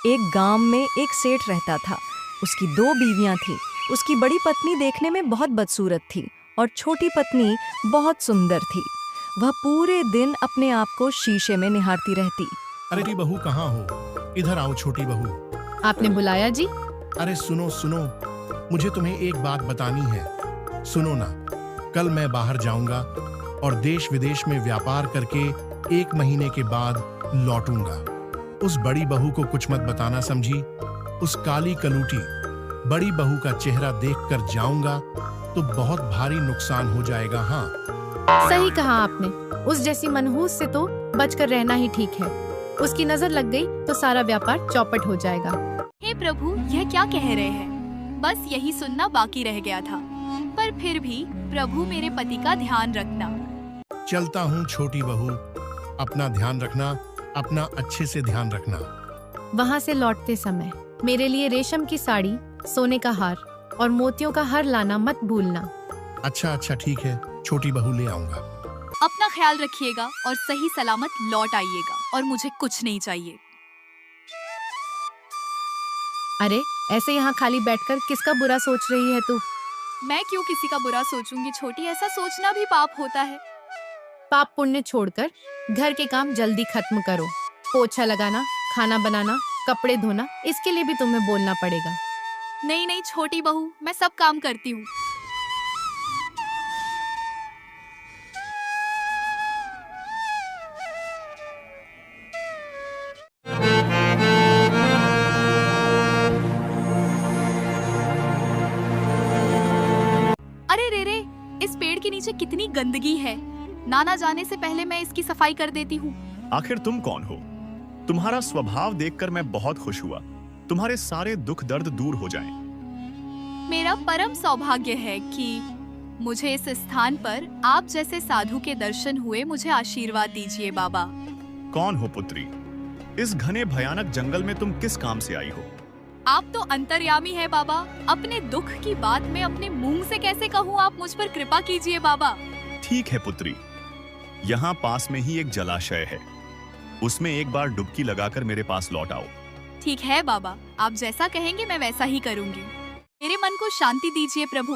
एक गांव में एक सेठ रहता था। उसकी 2 बीवियां थीं। उसकी बड़ी पत्नी देखने में बहुत बदसूरत थी और छोटी पत्नी बहुत सुंदर थी। वह पूरे दिन अपने आप को शीशे में निहारती रहती। अरे छोटी बहू कहाँ हो? इधर आओ छोटी बहू। आपने बुलाया जी? अरे सुनो सुनो, मुझे तुम्हें एक बात बतानी है। सुनो ना, कल मैं बाहर जाऊंगा और देश विदेश में व्यापार करके 1 महीने के बाद लौटूंगा। उस बड़ी बहू को कुछ मत बताना, समझी? उस काली कलूटी बड़ी बहू का चेहरा देखकर जाऊंगा तो बहुत भारी नुकसान हो जाएगा। हाँ, सही कहा आपने। उस जैसी मनहूस से तो बचकर रहना ही ठीक है। उसकी नजर लग गई तो सारा व्यापार चौपट हो जाएगा। हे प्रभु, यह क्या कह रहे हैं? बस यही सुनना बाकी रह गया था। पर फिर भी प्रभु, मेरे पति का ध्यान रखना। चलता हूँ छोटी बहू, अपना ध्यान रखना, अपना अच्छे से ध्यान रखना। वहाँ से लौटते समय मेरे लिए रेशम की साड़ी, सोने का हार और मोतियों का हार लाना मत भूलना। अच्छा ठीक है, छोटी बहू ले आऊंगा। अपना ख्याल रखिएगा और सही सलामत लौट आइएगा, और मुझे कुछ नहीं चाहिए। अरे ऐसे यहाँ खाली बैठकर किसका बुरा सोच रही है तू? मैं क्यों किसी का बुरा सोचूंगी छोटी? ऐसा सोचना भी पाप होता है। पाप पुण्य छोड़कर घर के काम जल्दी खत्म करो। पोछा लगाना, खाना बनाना, कपड़े धोना, इसके लिए भी तुम्हें बोलना पड़ेगा। नहीं नहीं छोटी बहू, मैं सब काम करती हूँ। अरे रे रे, इस पेड़ के नीचे कितनी गंदगी है। नाना जाने से पहले मैं इसकी सफाई कर देती हूँ। आखिर तुम कौन हो? तुम्हारा स्वभाव देखकर मैं बहुत खुश हुआ। तुम्हारे सारे दुख दर्द दूर हो जाएं। मेरा परम सौभाग्य है कि मुझे इस स्थान पर आप जैसे साधु के दर्शन हुए। मुझे आशीर्वाद दीजिए बाबा। कौन हो पुत्री? इस घने भयानक जंगल में तुम किस काम से आई हो? आप तो अंतर्यामी है बाबा। अपने दुख की बात मैं अपने मुंह से कैसे कहूँ? आप मुझ पर कृपा कीजिए बाबा। ठीक है पुत्री, यहाँ पास में ही एक जलाशय है, उसमें एक बार डुबकी लगाकर मेरे पास लौट आओ। ठीक है बाबा, आप जैसा कहेंगे मैं वैसा ही करूंगी। मेरे मन को शांति दीजिए प्रभु।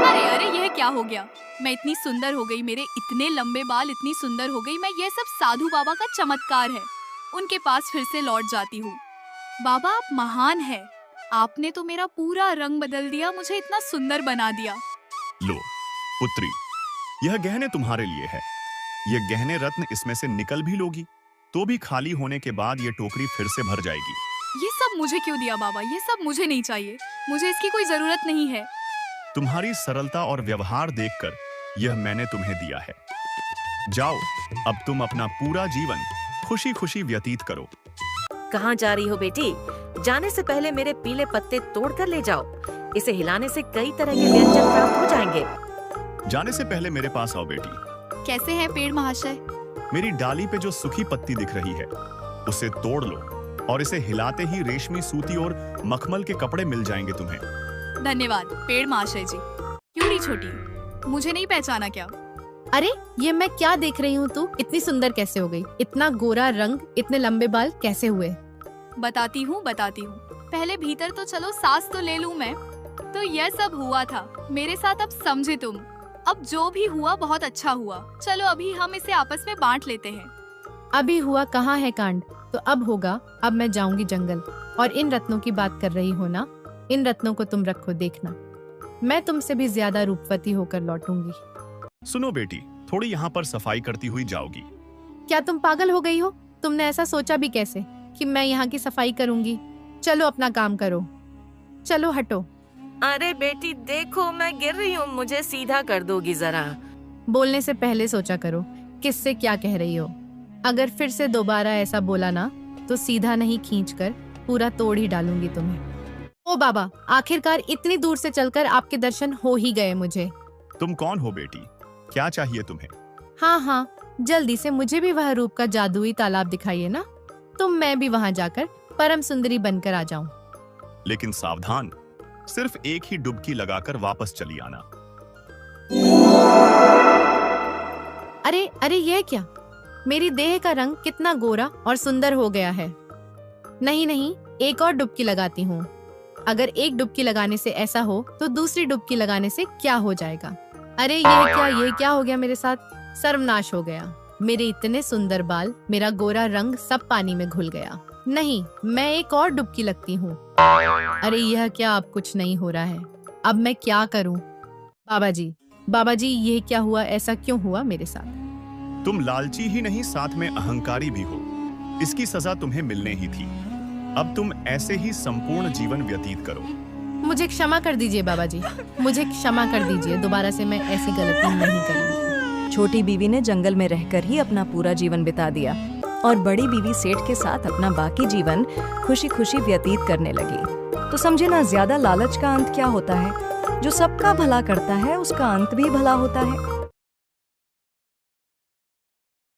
अरे अरे, यह क्या हो गया? मैं इतनी सुंदर हो गई, मेरे इतने लंबे बाल, इतनी सुंदर हो गई मैं। यह सब साधु बाबा का चमत्कार है। उनके पास फिर से लौट जाती हूँ। बाबा आप महान है। आपने तो मेरा पूरा रंग बदल दिया, मुझे इतना सुंदर बना दिया। लो पुत्री, यह गहने तुम्हारे लिए है। ये गहने रत्न इसमें से निकल भी लोगी तो भी खाली होने के बाद ये टोकरी फिर से भर जाएगी। ये सब मुझे क्यों दिया बाबा? ये सब मुझे नहीं चाहिए। मुझे इसकी कोई जरूरत नहीं है। तुम्हारी सरलता और व्यवहार देखकर यह मैंने तुम्हें दिया है। जाओ, अब तुम अपना पूरा जीवन खुशी खुशी व्यतीत करो। कहाँ जा रही हो बेटी? जाने से पहले मेरे पीले पत्ते तोड़ कर ले जाओ। इसे हिलाने से कई तरह के व्यंजन प्राप्त हो जाएंगे। जाने से पहले मेरे पास आओ बेटी। कैसे है पेड़ महाशय? मेरी डाली पे जो सूखी पत्ती दिख रही है उसे तोड़ लो और इसे हिलाते ही रेशमी, सूती और मखमल के कपड़े मिल जाएंगे तुम्हें। धन्यवाद पेड़ महाशय जी। क्यों छोटी, मुझे नहीं पहचाना क्या? अरे ये मैं क्या देख रही हूँ? तू इतनी सुंदर कैसे हो गई? इतना गोरा रंग, इतने लंबे बाल कैसे हुए? बताती हूँ। पहले भीतर तो चलो, सांस तो ले लूँ मैं। तो यह सब हुआ था मेरे साथ, अब समझे तुम। अब जो भी हुआ बहुत अच्छा हुआ। चलो अभी हम इसे आपस में बांट लेते हैं। अभी हुआ कहाँ है कांड, तो अब होगा। अब मैं जाऊंगी जंगल। और इन रत्नों की बात कर रही हो ना, इन रत्नों को तुम रखो, देखना मैं तुमसे भी ज्यादा रूपवती होकर लौटूंगी। सुनो बेटी, थोड़ी यहाँ पर सफाई करती हुई जाओगी। क्या तुम पागल हो गई हो? तुमने ऐसा सोचा भी कैसे कि मैं यहाँ की सफाई करूंगी? चलो अपना काम करो, चलो हटो। अरे बेटी देखो, मैं गिर रही हूँ, मुझे सीधा कर दोगी जरा? बोलने से पहले सोचा करो किससे क्या कह रही हो। अगर फिर से दोबारा ऐसा बोला ना तो सीधा नहीं, खींचकर पूरा तोड़ ही डालूंगी तुम्हें। ओ बाबा, आखिरकार इतनी दूर से चलकर आपके दर्शन हो ही गए मुझे। तुम कौन हो बेटी? क्या चाहिए तुम्हें? हाँ, जल्दी से मुझे भी वह रूप का जादुई तालाब दिखाइए ना, तो मैं भी वहाँ जाकर परम सुंदरी बनकर आ जाऊं। लेकिन सावधान, सिर्फ एक ही डुबकी लगाकर वापस चली आना। अरे यह क्या? मेरी देह का रंग कितना गोरा और सुंदर हो गया है। नहीं नहीं, एक और डुबकी लगाती हूँ। अगर एक डुबकी लगाने से ऐसा हो तो दूसरी डुबकी लगाने से क्या हो जाएगा। अरे ये क्या हो गया मेरे साथ? सर्वनाश हो गया। मेरे इतने सुंदर बाल, मेरा गोरा रंग सब पानी में घुल गया। नहीं, मैं एक और डुबकी लगती हूँ। अरे यह क्या, अब कुछ नहीं हो रहा है। अब मैं क्या करूँ? बाबा जी ये क्या हुआ? ऐसा क्यों हुआ मेरे साथ? तुम लालची ही नहीं, साथ में अहंकारी भी हो। इसकी सजा तुम्हें मिलने ही थी। अब तुम ऐसे ही संपूर्ण जीवन व्यतीत करो। मुझे क्षमा कर दीजिए बाबा जी, मुझे क्षमा कर दीजिए। दोबारा से मैं ऐसी गलती नहीं करूँगी। छोटी बीवी ने जंगल में रहकर ही अपना पूरा जीवन बिता दिया और बड़ी बीवी सेठ के साथ अपना बाकी जीवन खुशी खुशी व्यतीत करने लगी। तो समझे ना, ज्यादा लालच का अंत क्या होता है। जो सबका भला करता है उसका अंत भी भला होता है।